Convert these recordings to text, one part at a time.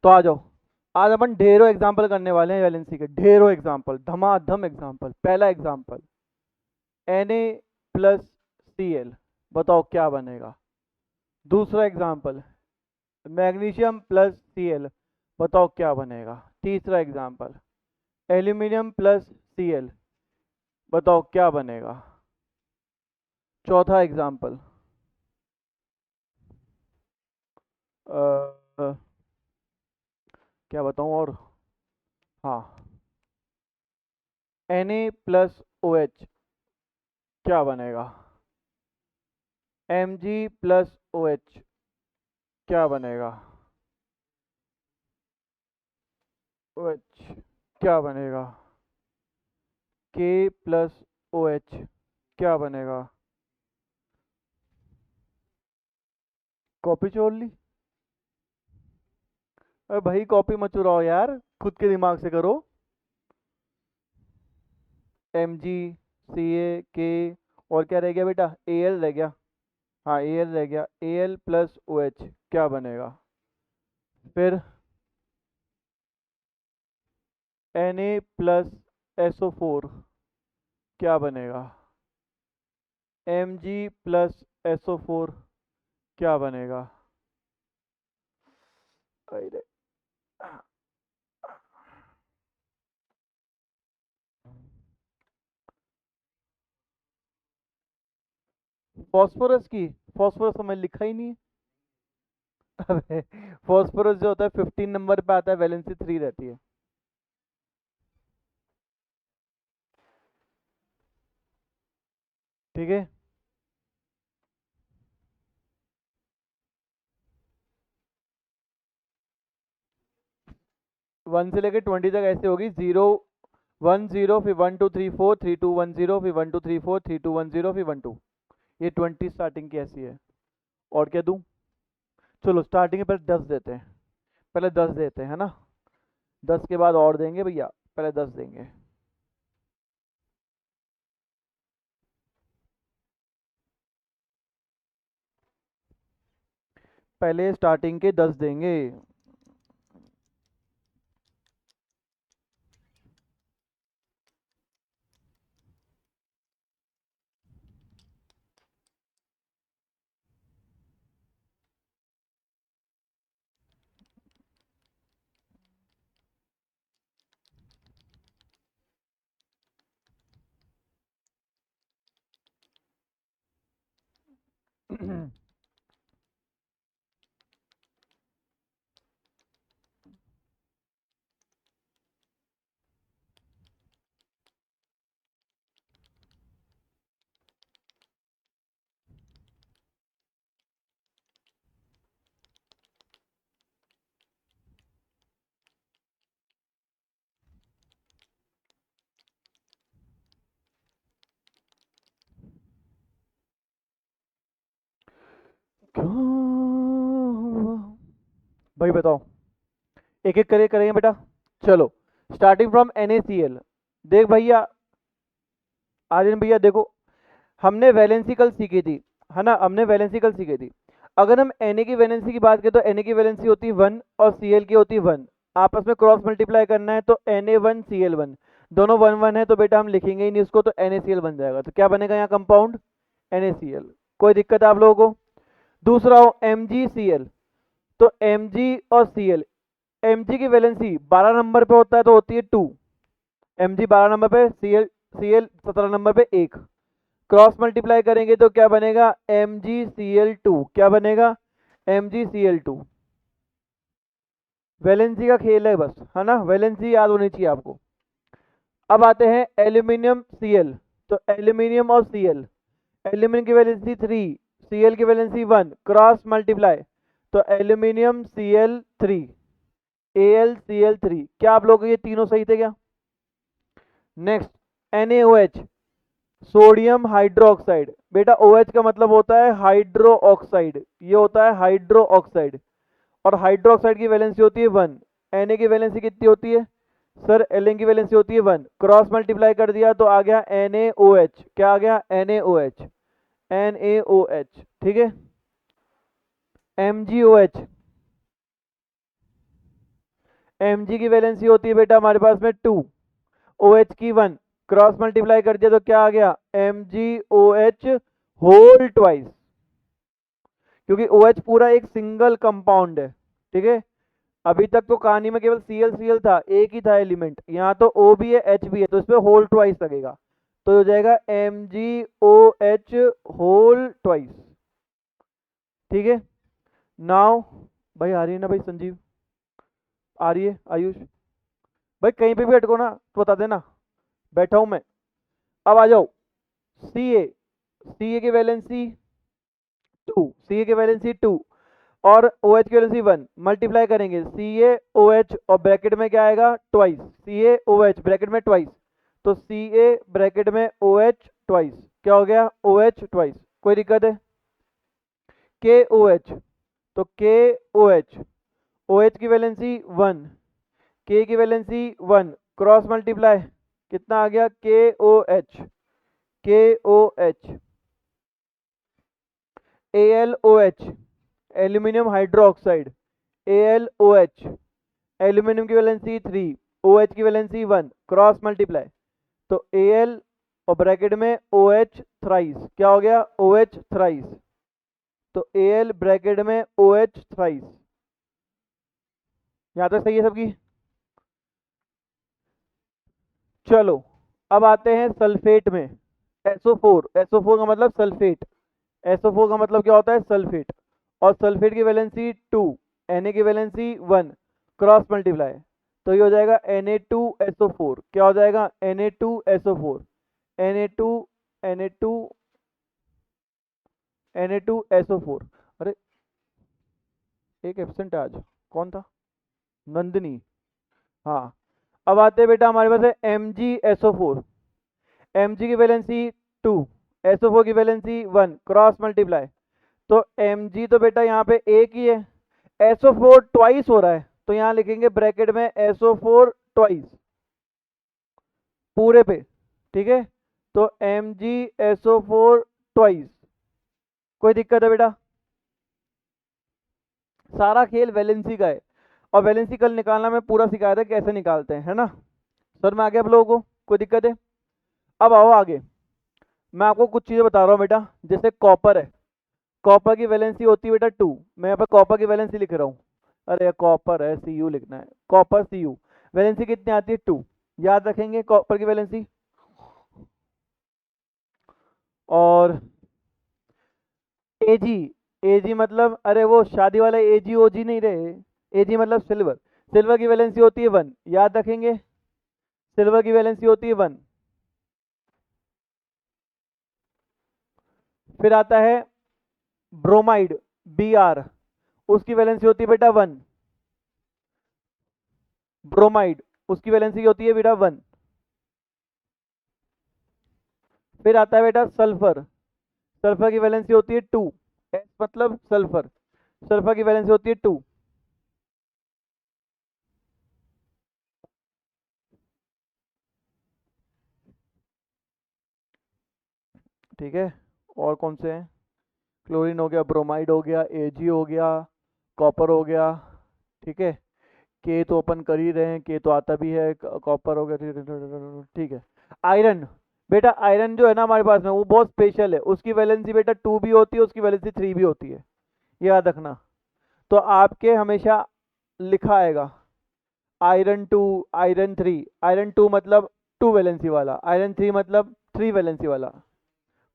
तो आ जाओ, आज अपन ढेरों एग्जाम्पल करने वाले हैं वैलेंसी के, ढेरों एग्जाम्पल, धमाधम एग्जाम्पल। पहला एग्जाम्पल, Na+Cl, बताओ क्या बनेगा। दूसरा एग्जाम्पल, मैग्नीशियम+Cl, बताओ क्या बनेगा। तीसरा एग्जाम्पल, एल्यूमिनियम+Cl, बताओ क्या बनेगा। चौथा एग्जाम्पल, क्या बताऊं और, हाँ, Na+OH, क्या बनेगा। Mg+OH, क्या बनेगा। OH, क्या बनेगा। K+OH, क्या बनेगा। कॉपी छोड़ ली। अरे भाई कॉपी मत चुराओ यार, खुद के दिमाग से करो। Mg, Ca, K, और क्या रह गया बेटा, Al रह गया। हाँ Al रह गया, Al+OH, क्या बनेगा। फिर Na+SO4, क्या बनेगा। Mg+SO4, क्या बनेगा। अरे, फॉस्फोरस तो मैंने लिखा ही नहीं है। अबे फॉस्फोरस जो होता है 15 नंबर पे आता है, वैलेंसी 3 रहती है। ठीक है, 1 से लेके 20 तक ऐसे होगी, 0 1 0, फिर 1 2 3 4 3 2 1 0, फिर 1 2 3 4 3 2 1 0, फिर 1 2। ये 20 स्टार्टिंग की ऐसी है। और क्या दूं। चलो स्टार्टिंग में पहले 10 देते हैं, पहले 10 देते हैं, है ना। 10 के बाद और देंगे भैया, पहले 10 देंगे। पहले स्टार्टिंग के 10 देंगे। क्या हुआ? भाई बताओ, एक एक करके करेंगे बेटा। चलो, स्टार्टिंग फ्रॉम NaCl। देख भैया, आर्यन भैया देखो, हमने वैलेंसी कल सीखी थी, है ना, हमने वैलेंसी कल सीखी थी। अगर हम Na की वैलेंसी की बात करें तो Na की वैलेंसी होती है 1 और Cl की होती है 1। आपस में क्रॉस मल्टीप्लाई करना है तो Na1Cl1, दोनों 1 1 है तो बेटा हम लिखेंगे ही नहीं उसको, तो NaCl बन जाएगा। तो क्या बनेगा यहाँ कंपाउंड, NaCl। कोई दिक्कत है आप लोगों को। दूसरा हो MgCl, तो Mg और Cl, Mg की वैलेंसी 12 नंबर पे होता है तो होती है 2, Mg 12 नंबर पे, Cl 17 नंबर पे 1। क्रॉस मल्टीप्लाई करेंगे तो क्या बनेगा, MgCl2, क्या बनेगा, MgCl2। वैलेंसी का खेल है बस, है ना, वैलेंसी याद होनी चाहिए आपको। अब आते हैं एल्यूमिनियम Cl, तो एल्यूमिनियम और Cl, एल्यूमिनियम की वैलेंसी 3, Cl की वैलेंसी 1, क्रॉस मल्टीप्लाई, तो एल्यूमिनियम Cl3, AlCl3। क्या आप लोगों को ये तीनों सही थे क्या। Next, NaOH, sodium hydro oxide. बेटा OH का मतलब होता है हाइड्रो ऑक्साइड, ये होता है हाइड्रो ऑक्साइड, और हाइड्रो ऑक्साइड की वैलेंसी होती है 1। Na की वैलेंसी कितनी होती है सर, Ln की वैलेंसी होती है 1, क्रॉस मल्टीप्लाई कर दिया तो आ गया NaOH, क्या आ गया, NaOH, NaOH। ठीक है, MgOH, Mg की वैलेंसी होती है बेटा हमारे पास में 2, OH की 1, क्रॉस मल्टीप्लाई कर दिया तो क्या आ गया MgOH होल ट्वाइस, क्योंकि OH पूरा एक सिंगल कंपाउंड है। ठीक है, अभी तक तो कहानी में केवल Cl था, एक ही था एलिमेंट, यहाँ तो O भी है H भी है, तो इस पर होल ट्वाइस लगेगा, तो हो जाएगा MgOH होल ट्वाइस। ठीक है, नाउ भाई आ रही है ना भाई संजीव, आ रही है आयुष, भाई कहीं पे भी अटको ना तो बता देना, बैठा हूं मैं। अब आ जाओ सी ए की वैलेंसी 2, सी ए की वैलेंसी 2 और ओ एच की वैलेंसी 1, मल्टीप्लाई करेंगे सी ए ओ एच और ब्रैकेट में क्या आएगा ट्वाइस, सी ए ओ एच ब्रैकेट में ट्वाइस, तो सी ए ब्रैकेट में ओ एच ट्वाइस, क्या हो गया ओ एच ट्वाइस। कोई दिक्कत है? के ओ एच, तो के ओ एच की वैलेंसी 1, के की वैलेंसी 1, क्रॉस मल्टीप्लाई कितना आ गया के O H A L O H aluminium hydroxide, AlOH, aluminium की वैलेंसी 3, OH की वैलेंसी 1, क्रॉस मल्टीप्लाई, तो Al और ब्रैकेट में OH थ्राइस, क्या हो गया OH थ्राइस, तो Al ब्रैकेट में OH थ्राइस। यहाँ तक सही है सबकी? चलो अब आते हैं सल्फेट में, SO4 का मतलब सल्फेट, SO4 का मतलब क्या होता है सल्फेट, और सल्फेट की वैलेंसी 2, Na की वैलेंसी 1, क्रॉस मल्टीप्लाई, तो ये हो जाएगा Na2SO4, क्या हो जाएगा Na2SO4, Na2 Na2 Na2SO4। अरे एक एब्सेंट है आज, कौन था? नंदिनी। हाँ, अब आते हैं बेटा हमारे पास है MgSO4, Mg की वैलेंसी 2, SO4 की वैलेंसी 1, क्रॉस मल्टीप्लाई, तो Mg तो बेटा यहाँ पे एक ही है, SO4 ट्वाइस हो रहा है, तो यहाँ लिखेंगे ब्रैकेट में SO4 ट्वाइस पूरे पे। ठीक है, तो MgSO4 ट्वाइस। कोई दिक्कत है बेटा? सारा खेल वैलेंसी का है, और वैलेंसी कल निकालना मैं पूरा सिखाया था कैसे निकालते हैं, है ना? सर मैं आगे आप लोगों को कोई दिक्कत है? अब आओ आगे, मैं आपको कुछ चीज़ें बता रहा हूँ बेटा, जैसे कॉपर है, कॉपर की वैलेंसी होती है बेटा 2, मैं यहाँ पर कॉपर की वैलेंसी लिख रहा हूँ, अरे कॉपर है Cu लिखना है, कॉपर Cu वैलेंसी कितनी आती है 2, याद रखेंगे कॉपर की वैलेंसी। और एजी, एजी मतलब अरे वो शादी वाला एजी ओजी नहीं रहे, एजी मतलब सिल्वर, सिल्वर की वैलेंसी होती है 1, याद रखेंगे सिल्वर की वैलेंसी होती है 1। फिर आता है ब्रोमाइड, Br, उसकी वैलेंसी होती है बेटा 1, ब्रोमाइड उसकी वैलेंसी होती है बेटा 1। फिर आता है बेटा सल्फर, सल्फर की वैलेंसी होती है 2, एस मतलब सल्फर, सल्फर की वैलेंसी होती है 2। ठीक है, और कौन से हैं? क्लोरीन हो गया, ब्रोमाइड हो गया, एजी हो गया, कॉपर हो गया। ठीक है, के तो ओपन कर ही रहे हैं, के तो आता भी है, कॉपर हो गया, ठीक है। आयरन, बेटा आयरन जो है ना हमारे पास में वो बहुत स्पेशल है, उसकी वैलेंसी बेटा 2 भी होती है, उसकी वैलेंसी 3 भी होती है, याद रखना। तो आपके हमेशा लिखा आएगा आयरन 2, आयरन 3, आयरन 2 मतलब 2 वैलेंसी वाला, आयरन 3 मतलब 3 वैलेंसी वाला,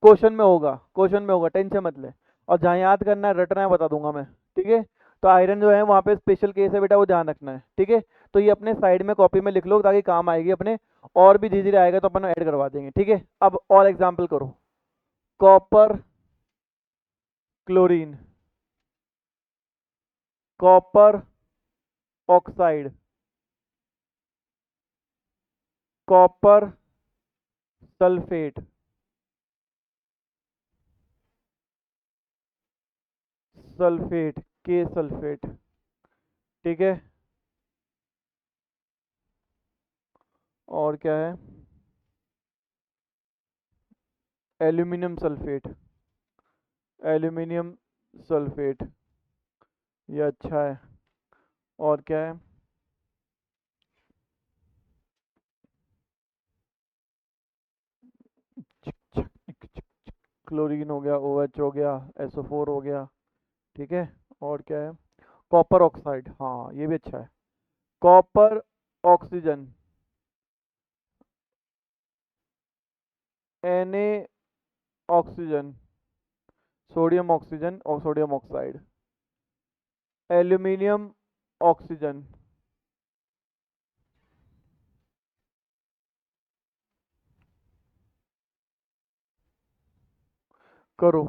क्वेश्चन में होगा, क्वेश्चन में होगा, टेंशन मत ले, और जहाँ याद करना है रटना है बता दूंगा मैं। ठीक है, तो आयरन जो है वहाँ पे स्पेशल केस है बेटा, वो ध्यान रखना है। ठीक है, तो ये अपने साइड में कॉपी में लिख लो ताकि काम आएगी अपने, और भी धीरे धीरे आएगा तो अपन ऐड करवा देंगे। ठीक है, अब और एग्जाम्पल करो, copper chlorine, copper oxide, copper sulphate, sulphate के सल्फेट। ठीक है, और क्या है, एल्यूमिनियम सल्फेट, एल्यूमिनियम सल्फेट, ये अच्छा है। और क्या है, क्लोरीन हो गया, OH हो गया, SO4 हो गया, ठीक है। और क्या है, कॉपर ऑक्साइड, हाँ ये भी अच्छा है। Copper oxygen, Na oxygen, sodium oxygen और सोडियम ऑक्साइड, एल्यूमिनियम ऑक्सीजन, करो।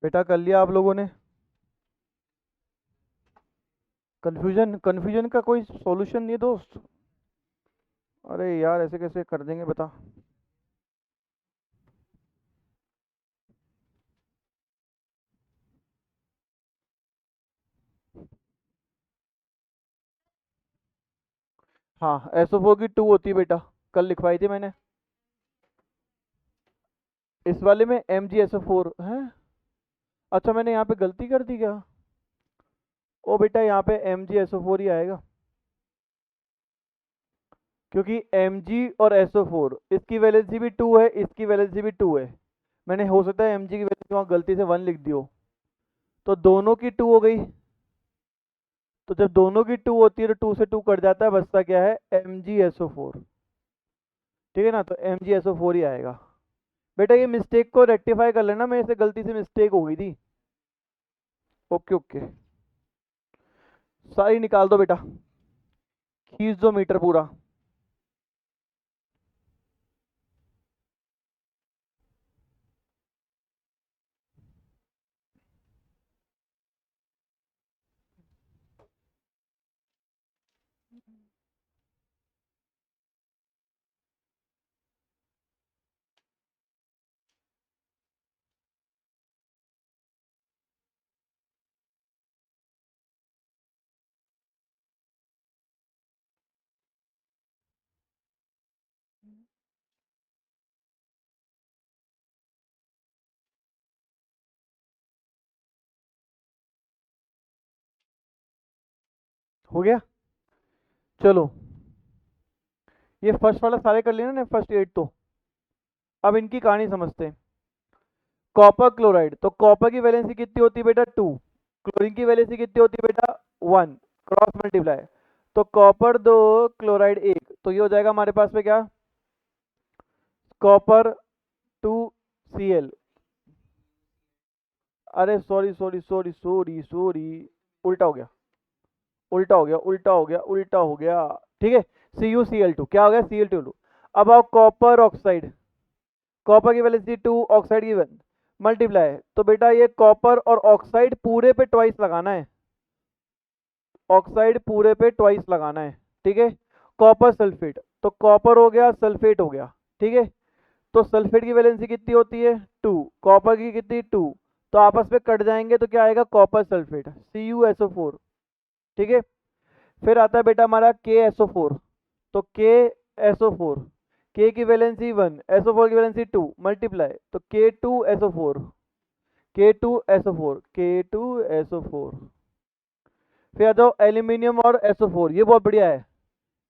बेटा कर लिया आप लोगों ने? कन्फ्यूजन, कन्फ्यूजन का कोई सॉल्यूशन नहीं है दोस्त? अरे यार ऐसे कैसे कर देंगे बता। हाँ, SO4 की 2 होती है बेटा, कल लिखवाई थी मैंने। इस वाले में MgSO4 है। अच्छा मैंने यहाँ पे गलती कर दी क्या? ओ बेटा यहाँ पे MgSO4 ही आएगा, क्योंकि Mg और SO4 इसकी वैलेंसी भी 2 है, इसकी वैलेंसी भी 2 है। मैंने हो सकता है Mg की वैलेंसी वहाँ गलती से 1 लिख दी हो, तो दोनों की 2 हो गई। तो जब दोनों की 2 होती है तो 2 से 2 कट जाता है, बचता क्या है, MgSO4। ठीक है ना, तो MgSO4 ही आएगा। बेटा ये मिस्टेक को रेक्टिफाई कर लेना, मेरे से गलती से मिस्टेक हो गई थी। ओके ओके, सारी निकाल दो बेटा, खींच दो मीटर पूरा। हो गया, चलो ये फर्स्ट वाला सारे कर लेना ना, फर्स्ट 8 तो। अब इनकी कहानी समझते हैं। कॉपर क्लोराइड, तो कॉपर की वैलेंसी कितनी होती है बेटा, 2। क्लोरीन की वैलेंसी कितनी होती है बेटा, 1। क्रॉस मल्टीप्लाई, तो कॉपर 2, क्लोराइड 1, तो ये हो जाएगा हमारे पास में क्या, कॉपर 2Cl। अरे sorry sorry sorry sorry sorry, उल्टा हो गया, उल्टा हो गया, उल्टा हो गया, उल्टा हो गया। ठीक है, CuCl2 क्या हो गया, Cl2। अब आओ कॉपर ऑक्साइड, कॉपर की वैलेंसी 2, ऑक्साइड की 1, मल्टीप्लाई, तो बेटा ये कॉपर और ऑक्साइड पूरे पे ट्वाइस लगाना है, ऑक्साइड पूरे पे ट्वाइस लगाना है। ठीक है, कॉपर सल्फेट, तो कॉपर हो गया, सल्फेट हो गया। ठीक है, तो सल्फेट की वैलेंसी कितनी होती है, 2। कॉपर की कितनी, 2। तो आपस में कट जाएंगे तो क्या आएगा, कॉपर सल्फेट CuSO4। ठीक है, फिर आता है बेटा हमारा KSO4, तो KSO4, K की वैलेंसी 1, SO4 की वैलेंसी 2, मल्टीप्लाई तो K2SO4, K2SO4, K2SO4। फिर आ जाओ एल्यूमिनियम और SO4, ये बहुत बढ़िया है।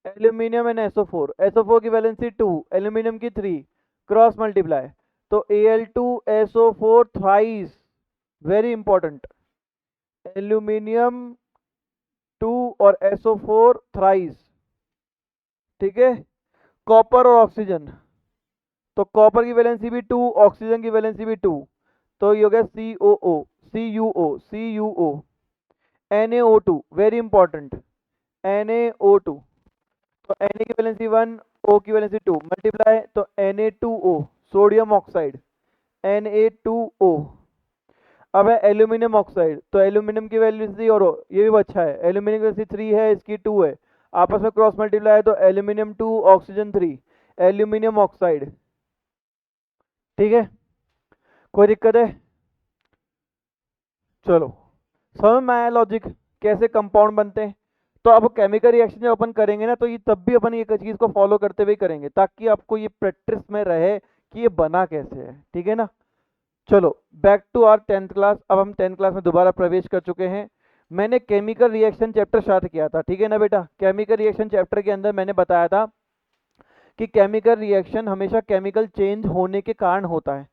एल्यूमिनियम एंड SO4, SO4 की वैलेंसी 2, एल्यूमिनियम की 3, क्रॉस मल्टीप्लाई तो Al2SO4 thrice, very important, aluminium 2 और SO4 थ्राइस। ठीक है, कॉपर और ऑक्सीजन, तो कॉपर की वैलेंसी भी 2, ऑक्सीजन की वैलेंसी भी 2, तो ये हो गया COO, CuO, NaO2, very important, NaO2, तो Na की वैलेंसी 1, O की वैलेंसी 2, मल्टीप्लाई तो Na2O, सोडियम ऑक्साइड, Na2O। अब है एल्यूमिनियम ऑक्साइड, तो एल्यूमिनियम की वैल्यूसी और ये भी अच्छा है, एल्यूमिनियम की वैल्यूसी 3 है, इसकी 2 है, आपस में क्रॉस मल्टीप्लाई है तो एल्यूमिनियम 2 ऑक्सीजन 3, एल्यूमिनियम ऑक्साइड। ठीक है, कोई दिक्कत है? चलो, समझ में आया लॉजिक कैसे कंपाउंड बनते हैं। तो अब केमिकल रिएक्शन जब अपन करेंगे ना, तो ये तब भी अपन ये चीज़ को फॉलो करते हुए करेंगे, ताकि आपको ये प्रैक्टिस में रहे कि ये बना कैसे है। ठीक है ना, चलो back to our 10th class. अब हम 10th क्लास में दोबारा प्रवेश कर चुके हैं। मैंने केमिकल रिएक्शन चैप्टर स्टार्ट किया था, ठीक है ना बेटा। केमिकल रिएक्शन चैप्टर के अंदर मैंने बताया था कि केमिकल रिएक्शन हमेशा केमिकल चेंज होने के कारण होता है।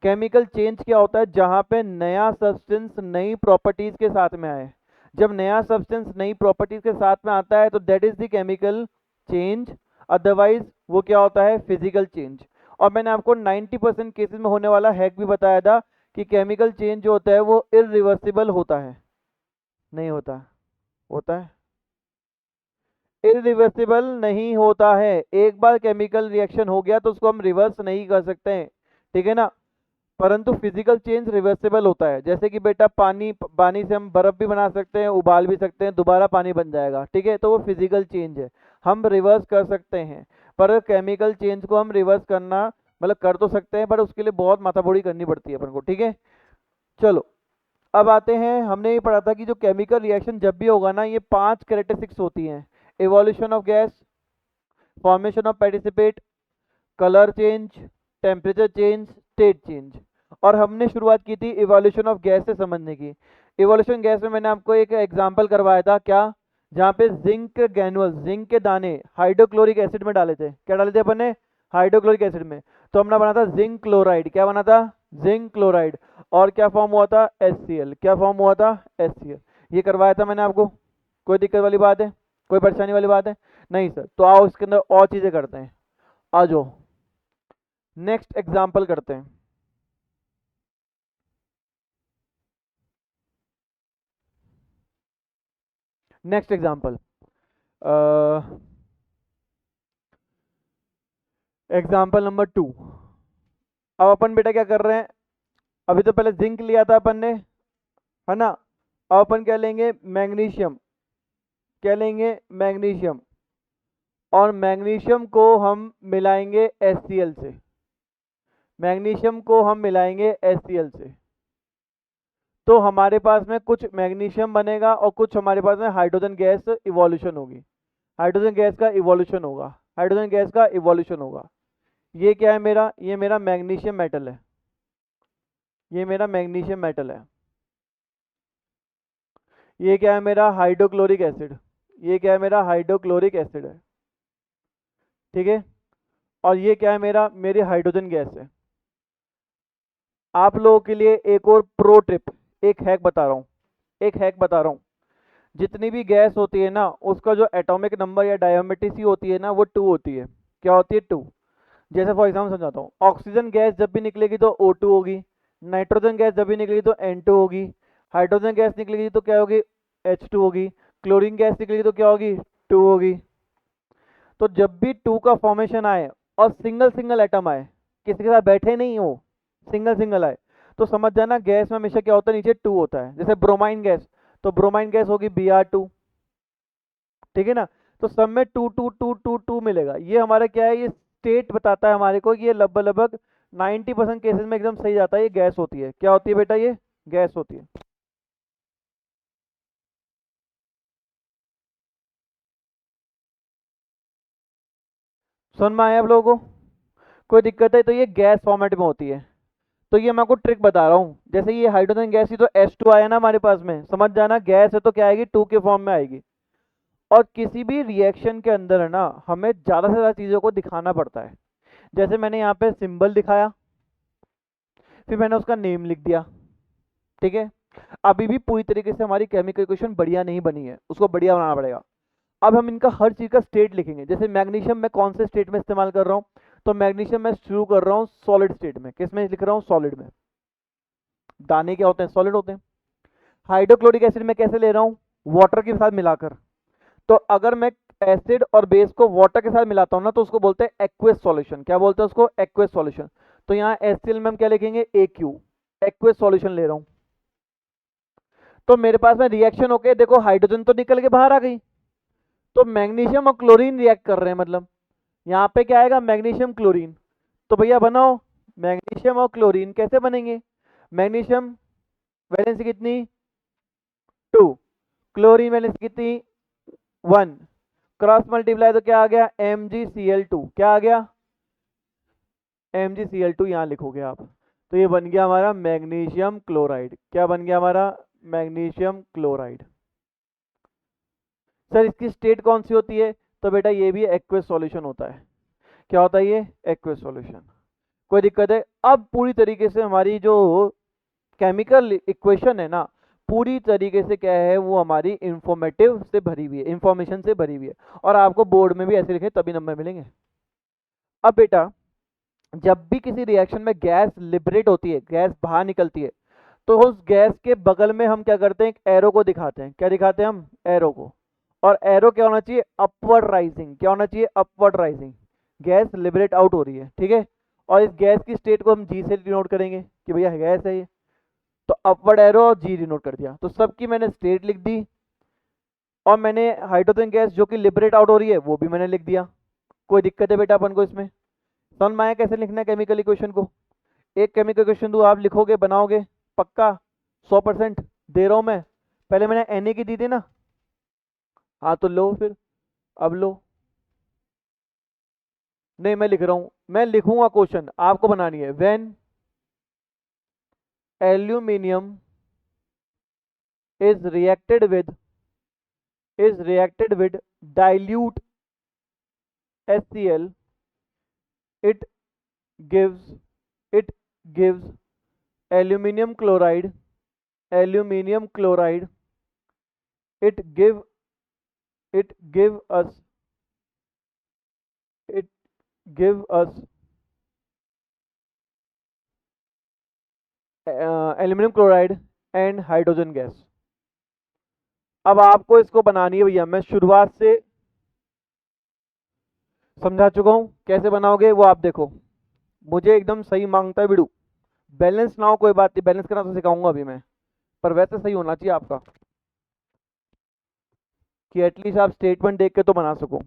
केमिकल चेंज क्या होता है? जहाँ पे नया सब्सटेंस नई प्रॉपर्टीज के साथ में आए। जब नया सब्सटेंस नई प्रॉपर्टीज के साथ में आता है तो that is the chemical change, otherwise वो क्या होता है? Physical change. और मैंने आपको 90% केसेस में होने वाला हैक भी बताया था कि केमिकल चेंज जो होता है वो इरिवर्सिबल होता है, नहीं होता, होता है, इरिवर्सिबल नहीं होता है। एक बार केमिकल रिएक्शन हो गया तो उसको हम रिवर्स नहीं कर सकते हैं, ठीक है ना। परंतु फिजिकल चेंज रिवर्सिबल होता है। जैसे कि बेटा पानी, पानी से हम बर्फ भी बना सकते हैं, उबाल भी सकते हैं, दोबारा पानी बन जाएगा, ठीक है। तो वो फिजिकल चेंज है, हम रिवर्स कर सकते हैं। पर केमिकल चेंज को हम रिवर्स करना मतलब कर तो सकते हैं, पर उसके लिए बहुत माथापौड़ी करनी पड़ती है अपन को, ठीक है। चलो अब आते हैं, हमने ये पढ़ा था कि जो केमिकल रिएक्शन जब भी होगा ना, ये 5 कैरेक्टरिस्टिक्स होती हैं। Evolution of gas, formation of precipitate, colour change, temperature change, state change. और हमने शुरुआत की थी इवोल्यूशन ऑफ गैस से समझने की। इवोल्यूशन गैस में मैंने आपको एक एग्जांपल करवाया था, क्या? जहाँ पे जिंक ग्रैनुअल, जिंक के दाने हाइड्रोक्लोरिक एसिड में डाले थे। क्या डाले थे अपन ने? हाइड्रोक्लोरिक एसिड में। तो हमने बना था जिंक क्लोराइड। क्या बना था? Zinc chloride. और क्या फॉर्म हुआ था? HCl। क्या फॉर्म हुआ था? HCl। ये करवाया था मैंने आपको। कोई दिक्कत वाली बात है? कोई परेशानी वाली बात है? नहीं सर। तो आओ इसके अंदर और चीजें करते हैं, आ जाओ नेक्स्ट एग्जाम्पल करते हैं। Next example, example number 2। अब अपन बेटा क्या कर रहे हैं? अभी तो पहले जिंक लिया था अपन ने, है ना। अब अपन क्या लेंगे? मैग्नीशियम। क्या लेंगे? मैग्नीशियम। और मैग्नीशियम को हम मिलाएंगे HCl से। मैग्नीशियम को हम मिलाएंगे HCl से, तो हमारे पास में कुछ मैग्नीशियम बनेगा और कुछ हमारे पास में हाइड्रोजन गैस इवोल्यूशन होगी। हाइड्रोजन गैस का इवोल्यूशन होगा, हाइड्रोजन गैस का इवोल्यूशन होगा। ये क्या है मेरा? ये मेरा मैग्नीशियम मेटल है, ये मेरा मैग्नीशियम मेटल है। ये क्या है मेरा? Hydrochloric acid. ये क्या है मेरा? हाइड्रोक्लोरिक एसिड है, ठीक है। और ये क्या है मेरा? मेरी हाइड्रोजन गैस है। आप लोगों के लिए एक और प्रो टिप, एक हैक बता रहा हूँ, एक हैक बता रहा हूँ। जितनी भी गैस होती है ना, उसका जो एटॉमिक नंबर या डायमेट्रिसी होती है ना, वो 2 होती है। क्या होती है? 2। जैसे फॉर एग्जाम्पल समझाता हूँ, ऑक्सीजन गैस जब भी निकलेगी तो O2 होगी, नाइट्रोजन गैस जब भी निकलेगी तो N2 होगी, हाइड्रोजन गैस निकलेगी तो क्या होगी? H2 होगी, क्लोरीन गैस निकलेगी तो क्या होगी? 2 होगी। तो जब भी 2 का फॉर्मेशन आए और सिंगल सिंगल एटम आए, किसी के साथ बैठे नहीं हो, सिंगल सिंगल आए, तो समझ जाना गैस में हमेशा क्या होता है? नीचे 2 होता है। जैसे ब्रोमाइन गैस, तो ब्रोमाइन गैस होगी Br2, ठीक है ना। तो सब में 2 2 2 2 2 मिलेगा। ये हमारा क्या है? ये स्टेट बताता है हमारे को कि ये लगभग लगभग 90% केसेस में एकदम सही जाता है। ये गैस होती है। क्या होती है बेटा? ये गैस होती है। समझ में आया आप लोगों को? कोई दिक्कत है? तो ये गैस फॉर्मेट में होती है। तो ये मैं आपको ट्रिक बता रहा हूँ, जैसे ये हाइड्रोजन गैस ही तो H2 आया ना हमारे पास में, समझ जाना गैस है तो क्या आएगी, 2 के फॉर्म में आएगी। और किसी भी रिएक्शन के अंदर है ना, हमें ज़्यादा से ज़्यादा चीज़ों को दिखाना पड़ता है। जैसे मैंने यहाँ पे सिंबल दिखाया, फिर मैंने उसका नेम लिख दिया, ठीक है। अभी भी पूरी तरीके से हमारी केमिकल इक्वेशन बढ़िया नहीं बनी है, उसको बढ़िया बनाना पड़ेगा। अब हम इनका हर चीज़ का स्टेट लिखेंगे। जैसे मैग्नीशियम मैं कौन से स्टेट में इस्तेमाल कर रहा हूँ, तो मैग्नीशियम मैं शुरू कर रहा हूँ सॉलिड स्टेट में। किस में लिख रहा हूँ? सॉलिड में। दाने क्या होते हैं? सॉलिड होते हैं। हाइड्रोक्लोरिक एसिड मैं कैसे ले रहा हूँ? वाटर के साथ मिलाकर। तो अगर मैं एसिड और बेस को वाटर के साथ मिलाता हूँ ना, तो उसको बोलते हैं एक्वेस सॉल्यूशन। क्या बोलते हैं उसको? Aqueous solution. तो यहाँ HCl में हम क्या लिखेंगे? AQ, एक्वेस सॉल्यूशन ले रहा हूँ। तो मेरे पास में रिएक्शन होके देखो, हाइड्रोजन तो निकल के बाहर आ गई, तो मैग्नीशियम और क्लोरीन रिएक्ट कर रहे हैं, मतलब यहाँ पे क्या आएगा? Magnesium chlorine. तो भैया बनाओ, मैग्नीशियम और क्लोरीन कैसे बनेंगे? मैग्नीशियम वैलेंसी कितनी? 2। क्लोरीन वैलेंसी कितनी? 1। क्रॉस मल्टीप्लाई तो क्या आ गया? MgCl2। क्या आ गया? MgCl2 यहाँ लिखोगे आप। तो ये बन गया हमारा मैग्नीशियम क्लोराइड। क्या बन गया हमारा? Magnesium chloride. सर इसकी स्टेट कौन सी होती है? तो बेटा ये भी एक्वेस सॉल्यूशन होता है। क्या होता है ये? Aqueous solution. कोई दिक्कत है? अब पूरी तरीके से हमारी जो केमिकल इक्वेशन है ना, पूरी तरीके से क्या है, वो हमारी इंफॉर्मेटिव से भरी हुई है, इंफॉर्मेशन से भरी हुई है। और आपको बोर्ड में भी ऐसे लिखे तभी नंबर मिलेंगे। अब बेटा, जब भी किसी रिएक्शन में गैस लिबरेट होती है, गैस बाहर निकलती है, तो उस गैस के बगल में हम क्या करते हैं? एक एरो को दिखाते हैं। क्या दिखाते हैं हम? एरो को। और एरो क्या होना चाहिए? Upward rising. क्या होना चाहिए? Upward rising. Gas liberate out हो रही है, ठीक है। और इस गैस की स्टेट को हम जी से डिनोट करेंगे कि भैया गैस है ये। तो अपवर्ड एरो और जी डिनोट कर दिया, तो सबकी मैंने स्टेट लिख दी। और मैंने हाइड्रोजन गैस जो कि लिबरेट आउट हो रही है वो भी मैंने लिख दिया। कोई दिक्कत है बेटा अपन को इसमें? समझ में आया कैसे लिखना है केमिकल इक्वेशन को? एक केमिकल इक्वेशन दो, आप लिखोगे, बनाओगे पक्का? 100% दे रहा हूं मैं। पहले मैंने Na की दी थी ना, हाँ तो लो फिर, अब लो। नहीं मैं लिख रहा हूं, मैं लिखूंगा क्वेश्चन, आपको बनानी है। When aluminium is reacted with dilute HCl, it gives it gives aluminum chloride, aluminum chloride, it give it give us it give us aluminum chloride and hydrogen gas। अब आपको इसको बनानी है भैया, मैं शुरुआत से समझा चुका हूं, कैसे बनाओगे वो आप देखो। मुझे एकदम सही मांगता है बिड़ू। बैलेंस ना हो कोई बात नहीं, बैलेंस करना तो सिखाऊंगा अभी मैं, पर वैसे सही होना चाहिए आपका, कि एटलीस्ट आप स्टेटमेंट देख के तो बना सको।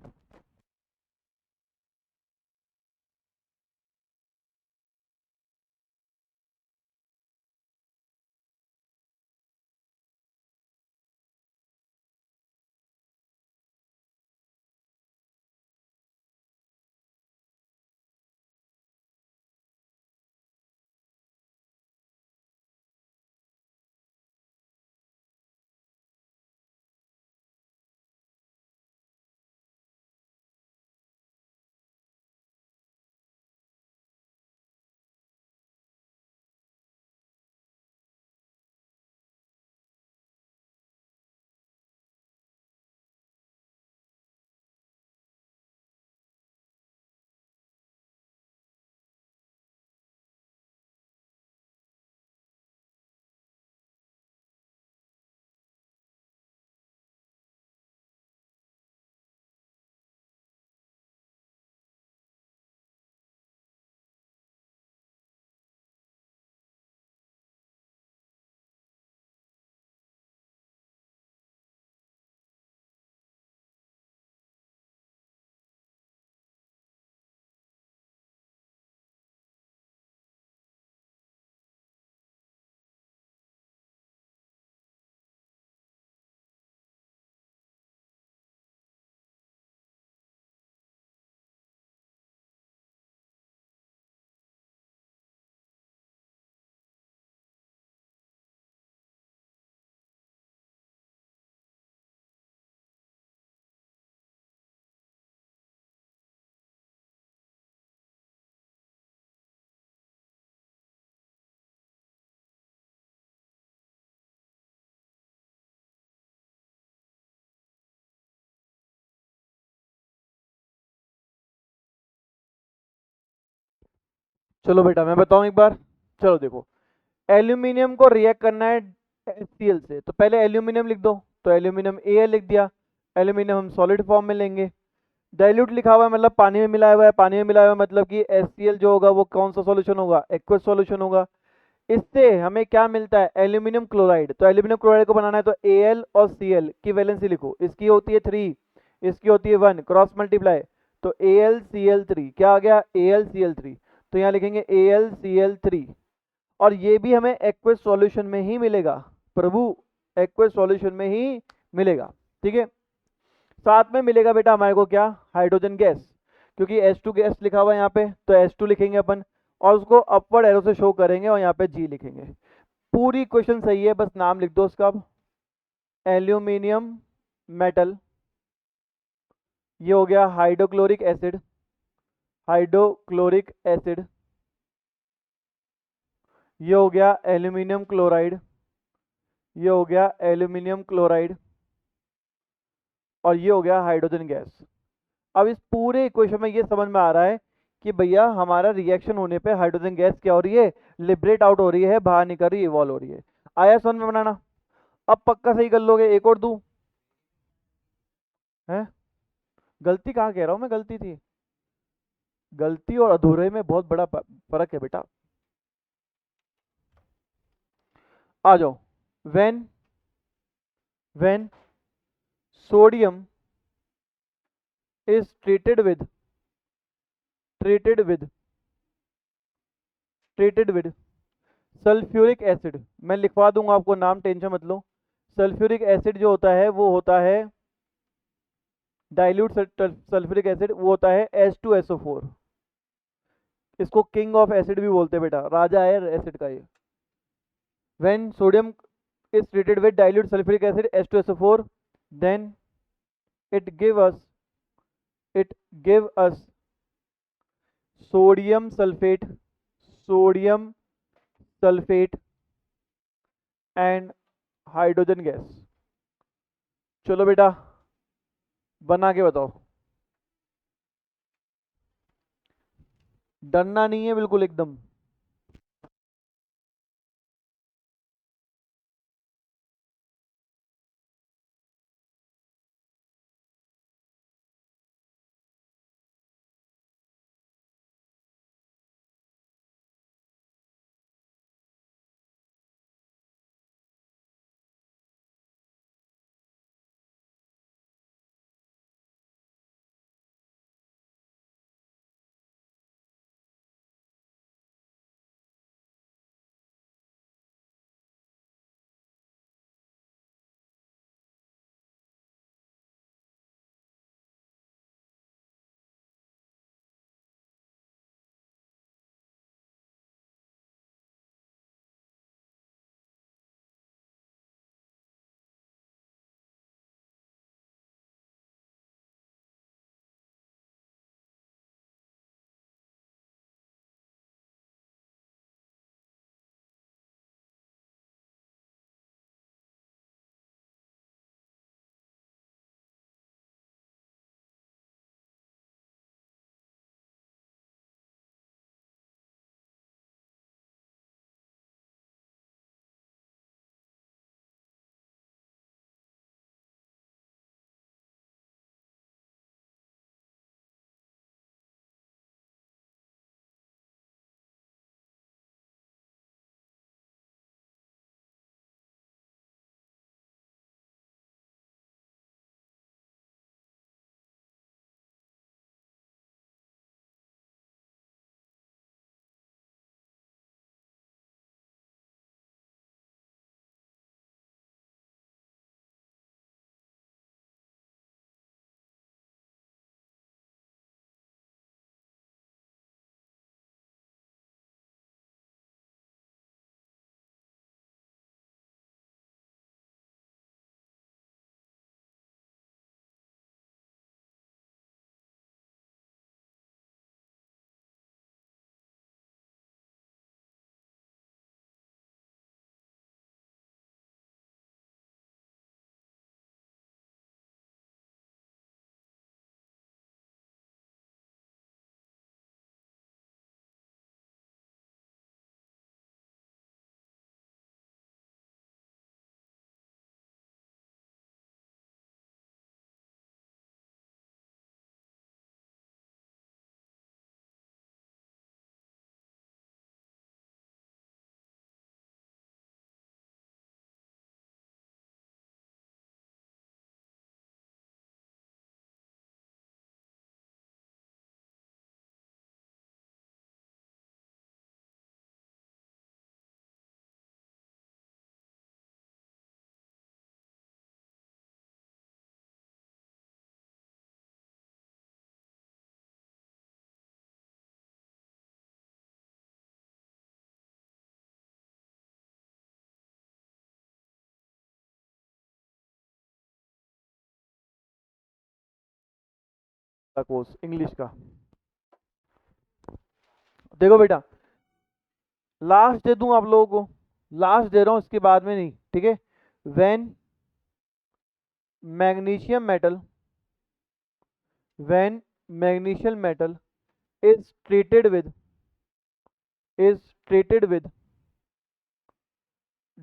चलो बेटा मैं बताऊं एक बार। चलो देखो, एल्यूमिनियम को रिएक्ट करना है HCl से, तो पहले एल्यूमिनियम लिख दो, तो एल्यूमिनियम Al लिख दिया। एल्यूमिनियम हम सॉलिड फॉर्म में लेंगे। डाइल्यूट लिखा हुआ है मतलब पानी में मिलाया हुआ है, पानी में मिलाया हुआ है मतलब कि HCl जो होगा वो कौन सा सॉल्यूशन होगा, एक्वस सॉल्यूशन होगा। इससे हमें क्या मिलता है, एल्यूमिनियम क्लोराइड। तो एल्यूमिनियम क्लोराइड को बनाना है तो Al और Cl की वैलेंसी लिखो, इसकी होती है 3, इसकी होती है 1, क्रॉस मल्टीप्लाई, तो AlCl3 क्या आ गया, AlCl3। तो यहाँ लिखेंगे AlCl3, और ये भी हमें एक्वस सॉल्यूशन में ही मिलेगा प्रभु, एक्वस सॉल्यूशन में ही मिलेगा। ठीक है, साथ में मिलेगा बेटा हमारे को क्या, हाइड्रोजन गैस, क्योंकि H2 गैस लिखा हुआ है यहाँ पे, तो H2 लिखेंगे अपन, और उसको अपवर्ड एरो से शो करेंगे और यहाँ पे G लिखेंगे। पूरी क्वेश्चन सही है, बस नाम लिख दो उसका अब। एल्यूमिनियम मेटल, ये हो गया हाइड्रोक्लोरिक एसिड, हाइड्रोक्लोरिक एसिड, ये हो गया एल्यूमिनियम क्लोराइड, ये हो गया एल्यूमिनियम क्लोराइड, और ये हो गया हाइड्रोजन गैस। अब इस पूरे इक्वेशन में ये समझ में आ रहा है कि भैया हमारा रिएक्शन होने पे हाइड्रोजन गैस क्या हो रही है, लिबरेट आउट हो रही है, बाहर निकल रही है, इवॉल्व हो रही है। आया समझ में बनाना? अब पक्का सही कर लोगे, एक और दूं? है? गलती कहाँ कह रहा हूँ मैं, गलती थी? गलती और अधूरे में बहुत बड़ा फर्क है बेटा। आ जाओ। When when sodium is treated with treated with sulphuric acid, मैं लिखवा दूंगा आपको नाम, टेंशन मत लो। सल्फ्यूरिक एसिड जो होता है वो होता है डाइल्यूट सल्फ्यूरिक एसिड, वो होता है H2SO4। इसको किंग ऑफ एसिड भी बोलते हैं बेटा, राजा है एसिड का ये। When sodium is treated with dilute sulfuric acid H2SO4, then it give us it give us sodium sulfate, sodium sulfate and hydrogen gas। चलो बेटा बना के बताओ। डरना नहीं है बिल्कुल एकदम। कोर्स इंग्लिश का। देखो बेटा, लास्ट दे दूं आप लोगों को, लास्ट दे रहा हूं, इसके बाद में नहीं, ठीक है। When magnesium metal, when magnesium metal is treated with, is treated with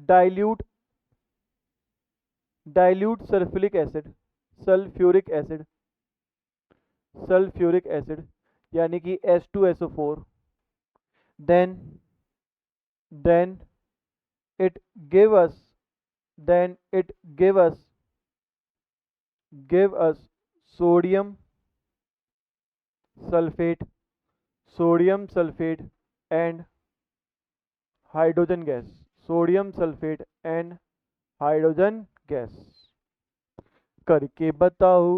dilute, dilute sulfuric acid, sulfuric acid, sulfuric acid यानी कि H2SO4, then it give us, then it give us sodium sulfate, sodium sulfate and hydrogen gas, sodium sulfate and hydrogen gas। करके बताओ,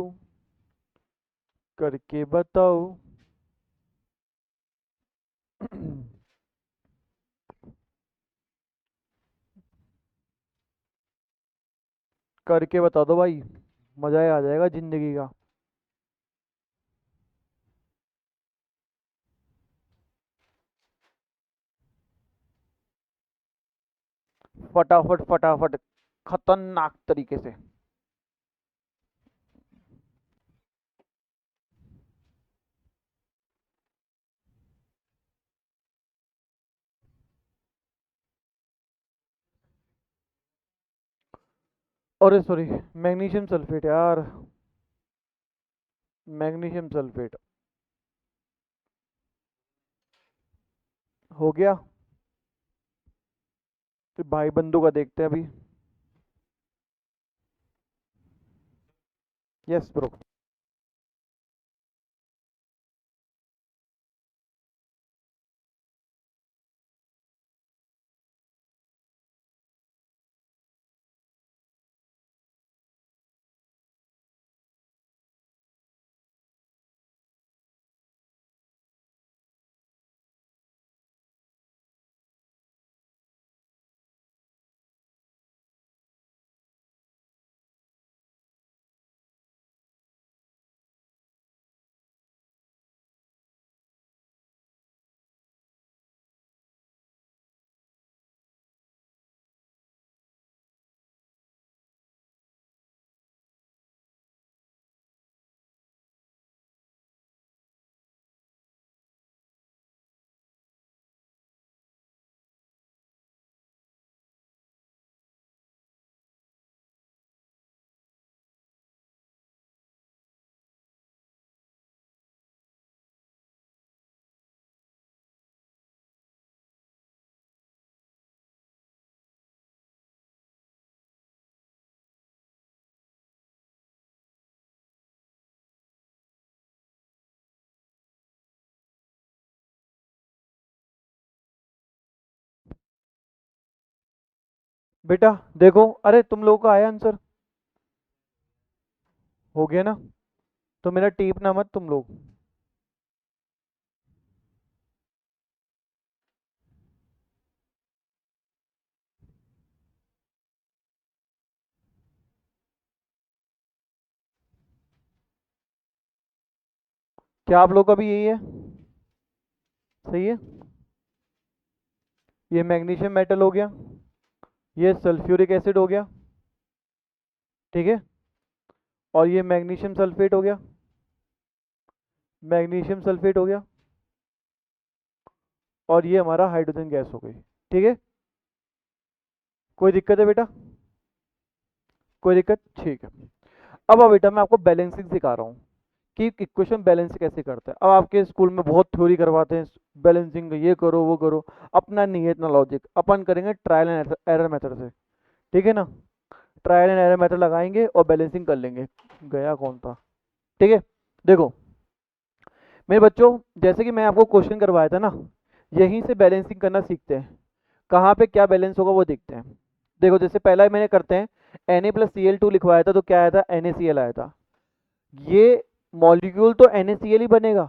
करके बताओ। करके बता दो भाई, मजा ही आ जाएगा जिंदगी का। फटाफट फटाफट, खतरनाक तरीके से। अरे सॉरी, मैग्नीशियम सल्फेट यार, मैग्नीशियम सल्फेट हो गया। फिर भाई बंधु का देखते हैं अभी। Yes bro. बेटा देखो, अरे तुम लोगों का आया आंसर, हो गया ना? तो मेरा टीपना मत तुम लोग। क्या आप लोग का भी यही है? सही है। ये मैग्नीशियम मेटल हो गया, ये सल्फ्यूरिक एसिड हो गया, ठीक है। और ये मैग्नीशियम सल्फेट हो गया, मैग्नीशियम सल्फेट हो गया। और ये हमारा हाइड्रोजन गैस हो गई, ठीक है। कोई दिक्कत है बेटा? कोई दिक्कत? ठीक है। अब बेटा मैं आपको बैलेंसिंग सिखा रहा हूँ कि इक्वेशन बैलेंस कैसे करते हैं। अब आपके स्कूल में बहुत थ्योरी करवाते हैं बैलेंसिंग, ये करो वो करो, अपना नहीं है इतना लॉजिक, अपन करेंगे ट्रायल एंड एरर मेथड से, ठीक है ना। ट्रायल एंड एरर मेथड लगाएंगे और बैलेंसिंग कर लेंगे। गया कौन था? ठीक है। देखो मेरे बच्चों, जैसे कि मैं आपको क्वेश्चन करवाया था ना, यहीं से बैलेंसिंग करना सीखते हैं। कहाँ पे क्या बैलेंस होगा वो देखते हैं। देखो जैसे पहला मैंने करते हैं, Na+Cl2 लिखवाया था तो क्या आया था? NaCl आया था। ये मॉलिक्यूल तो NaCl ही बनेगा,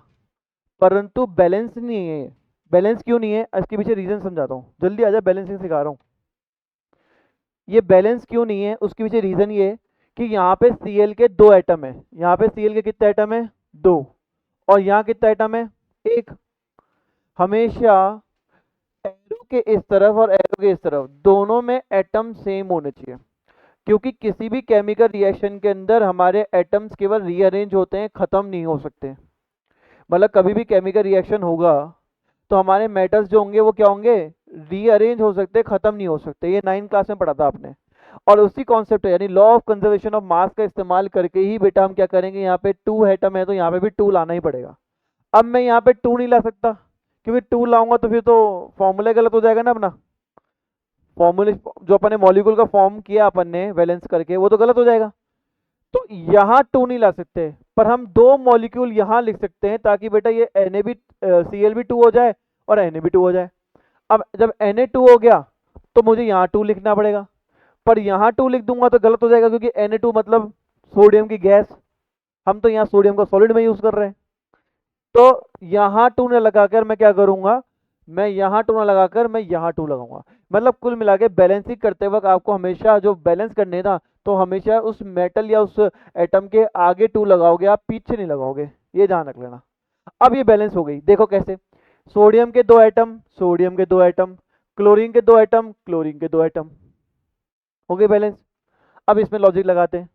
परंतु बैलेंस नहीं है ये। बैलेंस क्यों नहीं है, इसके पीछे रीजन समझाता हूँ, जल्दी आ जा, बैलेंसिंग सिखा रहा हूँ। ये बैलेंस क्यों नहीं है उसके पीछे रीजन ये है कि यहाँ पे Cl के 2 एटम है, यहाँ पे Cl के कितने एटम है? 2। और यहाँ कितना एटम है, एक। हमेशा एरो के इस तरफ और एरो के इस तरफ दोनों में एटम सेम होने चाहिए, क्योंकि किसी भी केमिकल रिएक्शन के अंदर हमारे एटम्स केवल रीअरेंज होते हैं, खत्म नहीं हो सकते। मतलब कभी भी केमिकल रिएक्शन होगा तो हमारे मेटल्स जो होंगे वो क्या होंगे, रीअरेंज हो सकते, खत्म नहीं हो सकते। ये 9th क्लास में पढ़ा था आपने। और उसी कॉन्सेप्ट यानी law of conservation of mass का इस्तेमाल करके ही बेटा हम क्या करेंगे, यहाँ पे 2 एटम है तो यहाँ पे भी 2 लाना ही पड़ेगा। अब मैं यहाँ पे 2 नहीं ला सकता, क्योंकि 2 लाऊंगा तो फिर तो फॉर्मूला गलत हो जाएगा ना अपना। फॉर्मूले जो अपन ने मॉलिक्यूल का फॉर्म किया अपन ने वैलेंस करके, वो तो गलत हो जाएगा। तो यहाँ 2 नहीं ला सकते, पर हम 2 मॉलिक्यूल यहाँ लिख सकते हैं, ताकि बेटा ये Na भी Cl भी 2 हो जाए और Na भी 2 हो जाए। अब जब Na2 हो गया तो मुझे यहाँ 2 लिखना पड़ेगा, पर यहाँ 2 लिख दूंगा तो गलत हो जाएगा, क्योंकि Na2 मतलब सोडियम की गैस, हम तो यहाँ सोडियम को सॉलिड में यूज कर रहे हैं। तो यहाँ 2 न लगाकर मैं क्या करूंगा, मैं यहाँ 2 न लगाकर मैं यहाँ 2 लगाऊंगा। मतलब कुल मिला के बैलेंसिंग करते वक्त आपको हमेशा जो बैलेंस करने था, तो हमेशा उस मेटल या उस एटम के आगे 2 लगाओगे, आप पीछे नहीं लगाओगे, ये ध्यान रख लेना। अब ये बैलेंस हो गई, देखो कैसे। सोडियम के 2 एटम, सोडियम के 2 एटम, क्लोरीन के 2 एटम, क्लोरीन के 2 एटम, हो गए बैलेंस। अब इसमें लॉजिक लगाते हैं,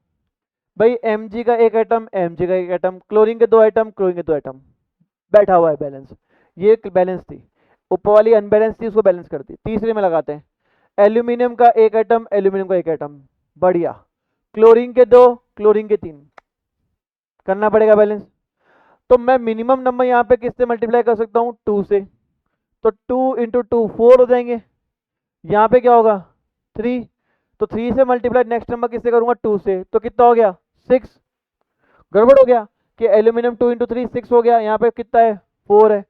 भाई Mg का 1 एटम, Mg का 1 एटम, क्लोरीन के 2 एटम, क्लोरीन के 2 एटम, बैठा हुआ है बैलेंस। ये एक बैलेंस थी, ऊपर वाली अनबैलेंस थी, उसको बैलेंस कर दी। तीसरे में लगाते हैं, एल्यूमिनियम का 1 एटम, एल्यूमिनियम का 1 एटम, बढ़िया। क्लोरीन के 2, क्लोरीन के 3, करना पड़ेगा बैलेंस। तो मैं मिनिमम नंबर यहाँ पे किससे मल्टीप्लाई कर सकता हूँ, 2 से। तो 2 इंटू 2 4 हो जाएंगे। यहाँ पे क्या होगा, 3। तो 3 से मल्टीप्लाई नेक्स्ट नंबर किससे करूंगा, 2 से, तो कितना हो गया, 6। गड़बड़ हो गया कि एल्यूमिनियम 2 इंटू 3 6 हो गया, यहाँ पे कितना है, 4 है।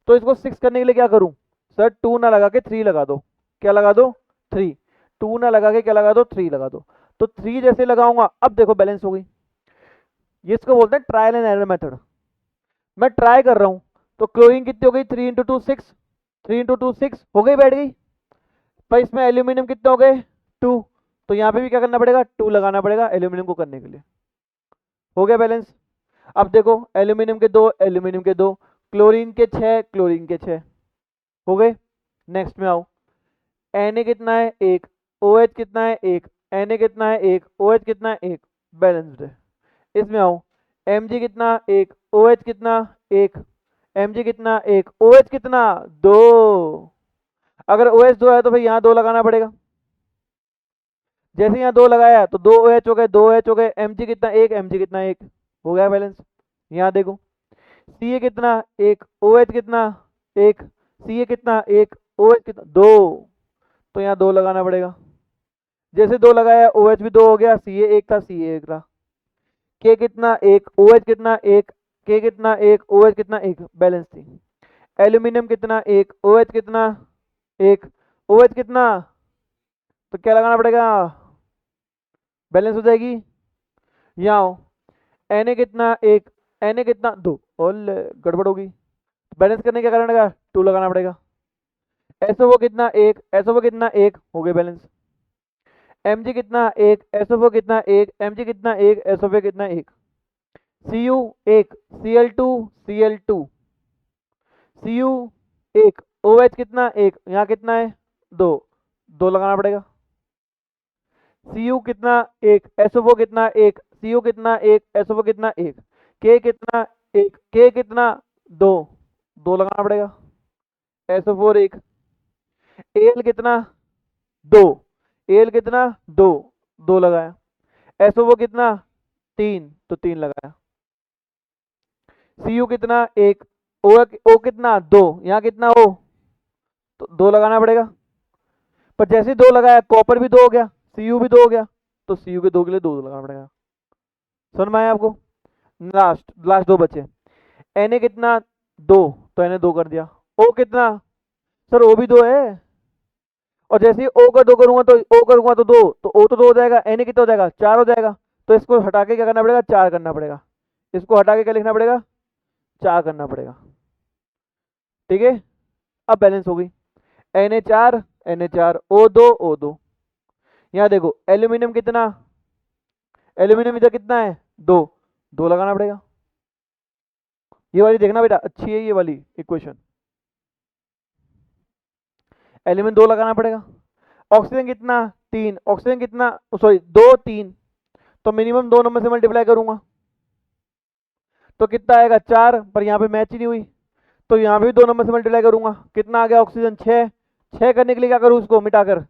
तो इसको 6 करने के लिए क्या करूं, सर 2 ना लगा के 3 लगा दो। क्या लगा दो, 3। 2 ना लगा के क्या लगा दो, 3 लगा दो। तो 3 जैसे लगाऊंगा, अब देखो बैलेंस हो गई। ये इसको बोलते हैं ट्रायल एंड एरर मेथड। मैं ट्राई कर रहा हूं, तो क्लोरीन कितनी हो गई, 3 इंटू 2 6, 3 इंटू 2 6 हो गई, बैठ गई। पर इसमें एल्यूमिनियम कितने हो गए, 2। तो यहाँ पे भी क्या करना पड़ेगा, 2 लगाना पड़ेगा एल्यूमिनियम को करने के लिए। हो गया बैलेंस। अब देखो एल्यूमिनियम के 2, एल्यूमिनियम के 2, क्लोरीन के 6, क्लोरीन के 6, हो गए। नेक्स्ट में आओ, Na कितना है, 1, OH कितना है, 1, Na कितना है, 1, OH कितना है, 1, बैलेंस्ड है। इसमें आओ, Mg कितना, 1, OH कितना, 1, Mg कितना, 1, OH कितना, 2। अगर OH 2 है तो फिर यहाँ 2 लगाना पड़ेगा। जैसे यहाँ 2 लगाया तो 2 OH हो गए, 2 OH हो गए। Mg कितना, 1, Mg कितना, 1, हो गया बैलेंस। यहाँ देखो, Ca कितना, 1, OH कितना, 1, Ca कितना, 1, OH कितना, 2। तो यहाँ 2 लगाना पड़ेगा। जैसे 2 लगाया, OH भी 2 हो गया, Ca 1 था, Ca 1 रहा। K कितना, 1, OH कितना, 1, K कितना, 1, OH कितना, 1, बैलेंस थी। एल्यूमिनियम कितना, 1, OH कितना, 1, OH कितना, तो क्या लगाना पड़ेगा, बैलेंस हो जाएगी। यहाँ आओ, Na कितना, 1, Na कितना, 2, और गड़बड़ होगी। बैलेंस करने क्या करना पड़ेगा, 2 लगाना पड़ेगा। SO4 कितना, 1, SO4 कितना, 1, हो गए बैलेंस। Mg कितना, 1, SO4 कितना, 1, Mg कितना, 1, SO4 कितना, 1, Cu 1, Cl2, Cl2, Cu 1, OH कितना, 1, यहाँ कितना है, 2, 2 लगाना पड़ेगा। Cu कितना, 1, SO4 कितना, 1, Cu कितना, 1, SO4 कितना, 1, K कितना, 1, K कितना, 2, 2 लगाना पड़ेगा। SO4 1, Al कितना, 2, Al कितना, 2, 2 लगाया। SO4 कितना, 3, तो 3 लगाया। Cu कितना, 1, O कितना, 2, यहाँ कितना O, तो 2 लगाना पड़ेगा। पर जैसे 2 लगाया, कॉपर भी 2 हो गया, Cu भी 2 हो गया, तो Cu के 2 के लिए 2 लगाना पड़ेगा। समझ में आया आपको। लास्ट लास्ट 2 बचे। Na कितना, 2, तो Na 2 कर दिया। O कितना, सर O भी 2 है, और जैसे ही O का 2 करूंगा तो O करूंगा तो 2, तो O तो 2 हो जाएगा, Na कितना हो जाएगा, 4 हो जाएगा। तो इसको हटा के क्या करना पड़ेगा, 4 करना पड़ेगा। इसको हटा के क्या लिखना पड़ेगा, 4 करना पड़ेगा। ठीक है, अब बैलेंस हो गई। Na4, Na4, O2, O2। यहाँ देखो एल्यूमिनियम कितना, एल्यूमिनियम इधर कितना है, 2, 2 लगाना पड़ेगा। ये वाली देखना बेटा, अच्छी है ये वाली इक्वेशन। एलिमेंट 2 लगाना पड़ेगा। ऑक्सीजन कितना 3, ऑक्सीजन कितना, सॉरी 2 3, तो मिनिमम 2 नंबर से मल्टीप्लाई करूंगा तो कितना आएगा 4, पर यहाँ पे मैच ही नहीं हुई, तो यहाँ पे भी 2 नंबर से मल्टीप्लाई करूंगा, कितना आ गया ऑक्सीजन 6। 6 करने के लिए क्या करूँ, उसको मिटाकर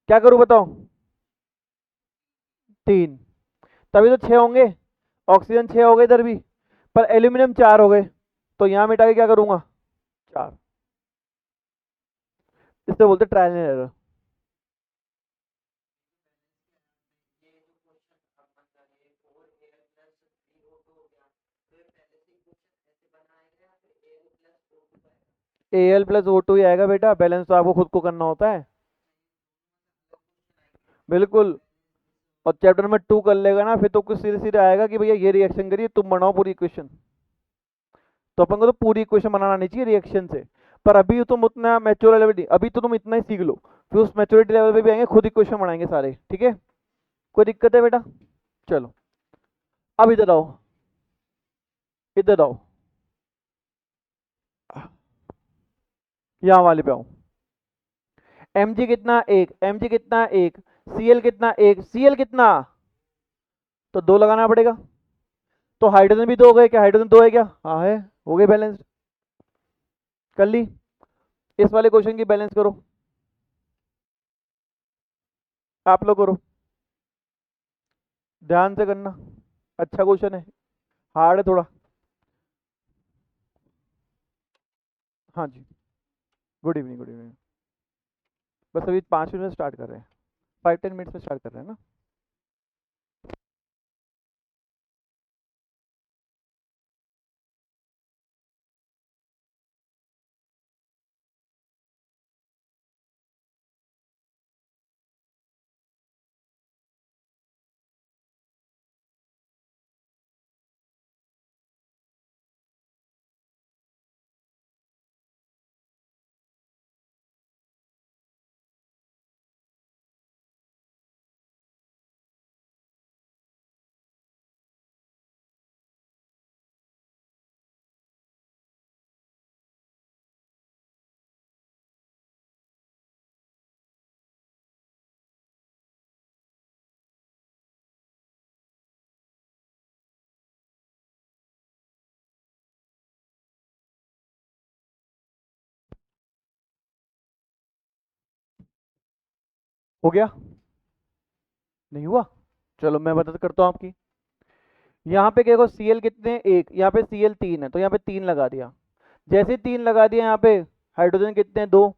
क्या करूँ बताओ, 3, तभी तो 6 होंगे, ऑक्सीजन 6 हो गए इधर भी, पर एल्यूमिनियम 4 हो गए, तो यहाँ मिटा के क्या करूंगा 4। इससे बोलते ट्रायल एंड एरर। Al+O2 ही आएगा बेटा, बैलेंस तो आपको खुद को करना होता है। बिल्कुल, और चैप्टर नंबर 2 कर लेगा ना, फिर तो कुछ सीधे सीधे आएगा कि भैया ये रिएक्शन करिए, तुम बनाओ पूरी इक्वेशन। तो अपन को तो पूरी इक्वेशन बनाना नहीं चाहिए रिएक्शन से, पर अभी तुम उतना मैच्योरिटी, अभी तो तुम इतना ही सीख लो, फिर उस मैच्योरिटी लेवल पे भी आएंगे, खुद इक्वेशन बनाएंगे सारे, ठीक है। कोई दिक्कत है बेटा, चलो अब इधर आओ, इधर आओ, यहाँ वाले पे आओ। Mg कितना 1, Mg कितना 1, Cl कितना 1, Cl कितना, तो 2 लगाना पड़ेगा। तो हाइड्रोजन भी 2 हो गए क्या, हाइड्रोजन 2 है क्या, हाँ है, हो गए बैलेंस। कर ली। इस वाले क्वेश्चन की बैलेंस करो, आप लोग करो, ध्यान से करना, अच्छा क्वेश्चन है, हार्ड है थोड़ा। हाँ जी, गुड इवनिंग, गुड इवनिंग। बस अभी 5 मिनट में स्टार्ट कर रहे हैं, 5-10 मिनट से स्टार्ट कर रहे हैं ना। हो गया, नहीं हुआ, चलो मैं बता करता हूँ आपकी। यहाँ पे देखो Cl कितने 1, यहाँ पे Cl 3 है, तो यहाँ पे 3 लगा दिया। जैसे 3 लगा दिया यहाँ पे, हाइड्रोजन कितने 2,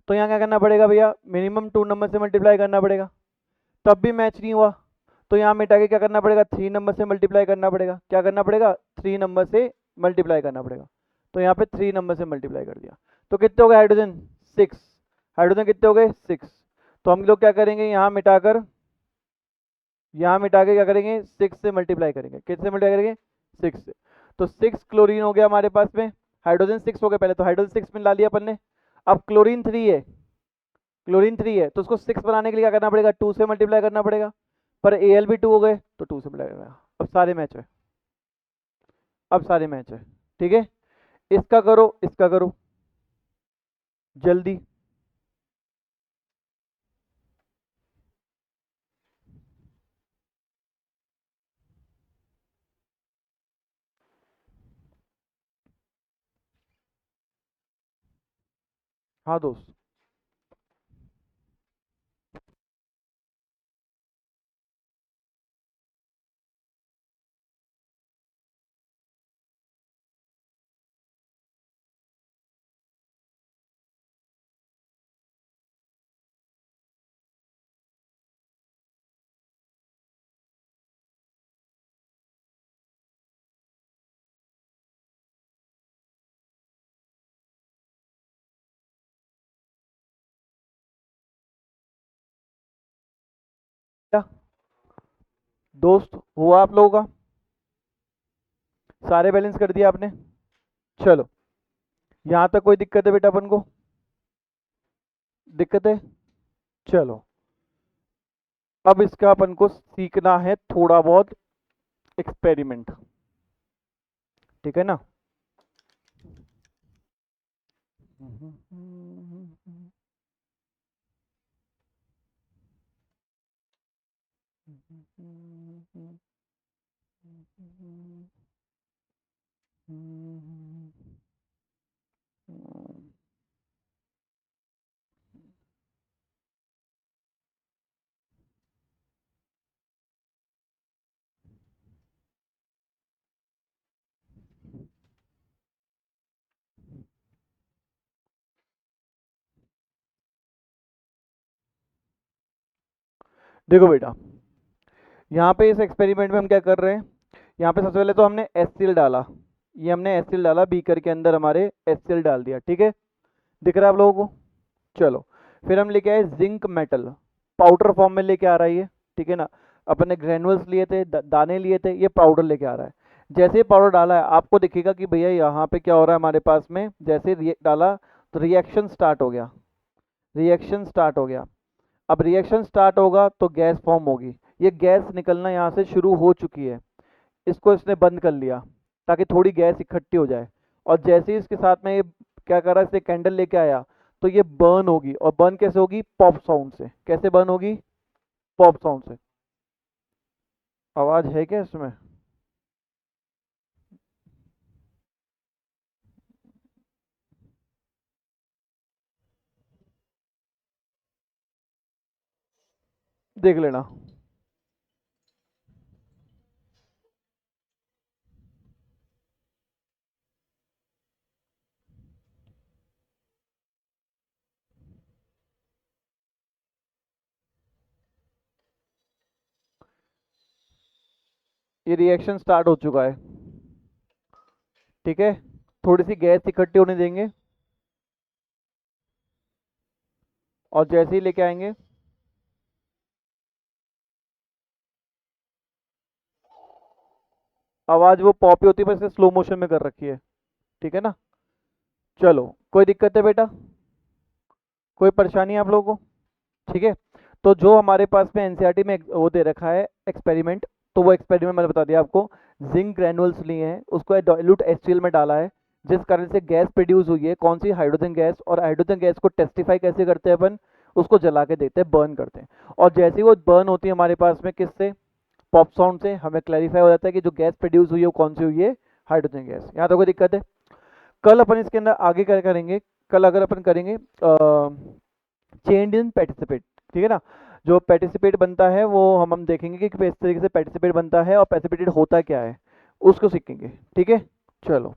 तो यहाँ क्या करना पड़ेगा भैया, मिनिमम 2 नंबर से मल्टीप्लाई करना पड़ेगा, तब भी मैच नहीं हुआ, तो यहाँ मिटा के क्या करना पड़ेगा, 3 नंबर से मल्टीप्लाई करना पड़ेगा। क्या करना पड़ेगा, 3 नंबर से मल्टीप्लाई करना पड़ेगा, तो यहाँ पे 3 नंबर से मल्टीप्लाई कर दिया, तो कितने हो गए हाइड्रोजन 6, हाइड्रोजन कितने हो गए 6। तो हम लोग क्या करेंगे, यहाँ मिटा के क्या करेंगे 6 से मल्टीप्लाई करेंगे, किससे मल्टीप्लाई करेंगे 6 से, तो 6 क्लोरीन हो गया हमारे पास में, हाइड्रोजन 6 हो गया पहले, तो हाइड्रोजन 6 में ला लिया अपन ने। अब क्लोरीन 3 है, क्लोरीन 3 है, तो उसको 6 बनाने के लिए क्या करना पड़ेगा, 2 से मल्टीप्लाई करना पड़ेगा, पर Al भी 2 हो गए, तो 2 से मल्टीप्लाई करना। अब सारे मैच है, अब सारे मैच है, ठीक है। इसका करो, इसका करो जल्दी। हाँ दोस्त, क्या दोस्त हुआ आप लोगों का, सारे बैलेंस कर दिया आपने, चलो यहाँ तक कोई दिक्कत है बेटा अपन को, दिक्कत है, चलो अब इसका अपन को सीखना है थोड़ा बहुत एक्सपेरिमेंट। ठीक है ना। देखो बेटा, यहाँ पे इस एक्सपेरिमेंट में हम क्या कर रहे हैं, यहाँ पे सबसे पहले तो हमने एचसीएल डाला, ये हमने एचसीएल डाला, बीकर के अंदर हमारे एचसीएल डाल दिया, ठीक है, दिख रहा है आप लोगों को। चलो, फिर हम लेके आए जिंक मेटल, पाउडर फॉर्म में लेके आ रहा है ये, ठीक है ना। अपने ग्रेनुअल्स लिए थे, दाने लिए थे, ये पाउडर लेके आ रहा है। जैसे ही पाउडर डाला है आपको दिखेगा कि भैया यहाँ पे क्या हो रहा है हमारे पास में, जैसे डाला तो रिएक्शन स्टार्ट हो गया, रिएक्शन स्टार्ट हो गया। अब रिएक्शन स्टार्ट होगा तो गैस फॉर्म होगी, ये गैस निकलना यहाँ से शुरू हो चुकी है, इसको इसने बंद कर लिया ताकि थोड़ी गैस इकट्ठी हो जाए। और जैसे ही इसके साथ में ये क्या कर रहा है, इसने कैंडल लेके आया तो ये बर्न होगी, और बर्न कैसे होगी, पॉप साउंड से। कैसे बर्न होगी, पॉप साउंड से। आवाज है क्या इसमें, देख लेना। ये रिएक्शन स्टार्ट हो चुका है, ठीक है। थोड़ी सी गैस इकट्ठी होने देंगे, और जैसे ही लेके आएंगे, आवाज वो पॉप ही होती है, बस स्लो मोशन में कर रखी है, ठीक है ना। चलो, कोई दिक्कत है बेटा, कोई परेशानी है आप लोगों को, ठीक है। तो जो हमारे पास में एनसीईआरटी में वो दे रखा है एक्सपेरिमेंट, तो वो एक्सपेरिमेंट मैंने बता दिया आपको। जिंक ग्रैनुअल्स लिए हैं, उसको डाइल्यूट एचसीएल में डाला है, जिस कारण से गैस प्रोड्यूस हुई है, कौन सी, हाइड्रोजन गैस। और हाइड्रोजन गैस को टेस्टिफाई कैसे करते हैं अपन, उसको जला के देते हैं, बर्न करते हैं। और जैसे ही वो बर्न होती है हमारे पास में, किससे, पॉप साउंड से, हमें क्लैरिफाई हो जाता है कि जो गैस प्रोड्यूस हुई है वो कौन सी हुई है, हाइड्रोजन गैस। यहाँ तो कोई दिक्कत है। कल अपन इसके अंदर आगे क्या करेंगे, कल अगर अपन करेंगे चेंज इन पार्टिसिपेट, ठीक है ना। जो पार्टिसिपेट बनता है वो हम देखेंगे कि किस तरीके से पार्टिसिपेट बनता है और पार्टिसिपेटेड होता क्या है, उसको सीखेंगे, ठीक है। चलो।